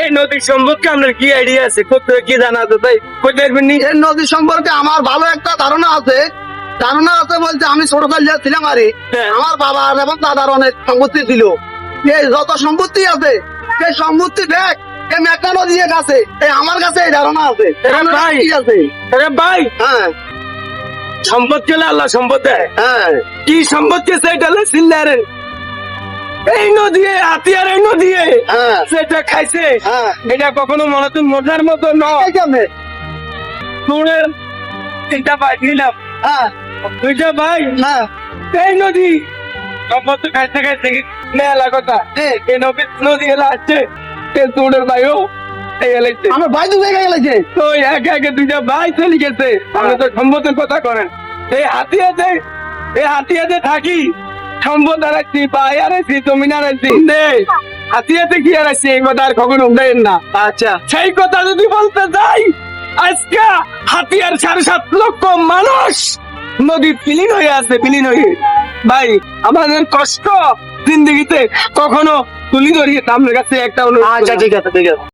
এই নদী সম্পর্কে আপনার কি আইডিয়া আছে? কোথায় কি জানা আছে তাই কই দেখবেন নি? এই নদী সম্পর্কে আমার ভালো একটা ধারণা আছে বলতে আমি ছোটকাল ছিলাম আরে হ্যাঁ। আমার বাবার এবং দাদার অনেক সম্পত্তি ছিল। এই যত সম্পত্তি আছে সেই সম্পত্তি দেখ এই মেঘনা নদী এক আছে, এই আমার কাছে এই ধারণা আছে। এরা ভাই। ঠিক আছে। আরে ভাই, হ্যাঁ সম্পদ গেলে আল্লাহ সম্পদ দেয়। হ্যাঁ কি সম্পদ কে সেটা চিল্লারেন? এই নদী হাতিয়ার, এই নদী হ্যাঁ সেটা খাইছে। হ্যাঁ এটা কখনো মজার মতো নয়। এই কেমনে? তোরের তিনটা ভাই নিলাম, হ্যাঁ দুইটা ভাই হ্যাঁ এই নদী সম্পদ তো খাইতে খাইতে মেলা কথা। এই নদী এলা আসছে, এই তোরের ভাইও এই এলাইছে। আমার ভাই তো জায়গায় গেছে। তো একে একে দুইটা ভাই চলে গেছে। আপনি তো সম্পদের কথা করেন। এই হাতিয়াতে থাকি সম্পদ হারাইছি, ভাই হারাইছি, জমিন হারাইছি। হাতিয়াতে কি হারাইছি এই কথা আর কখনো উঠেন না। আচ্ছা সেই কথা যদি বলতে যাই, আজকে হাতিয়ার 7.5 লক্ষ মানুষ নদীর বিলীন হয়ে আছে, বিলীন হয়ে। ভাই আমাদের কষ্ট জিন্দগিতে কখনো তুলি ধরিয়ে আপনার কাছে একটা অনুরোধ। আচ্ছা ঠিক আছে ঠিক আছে।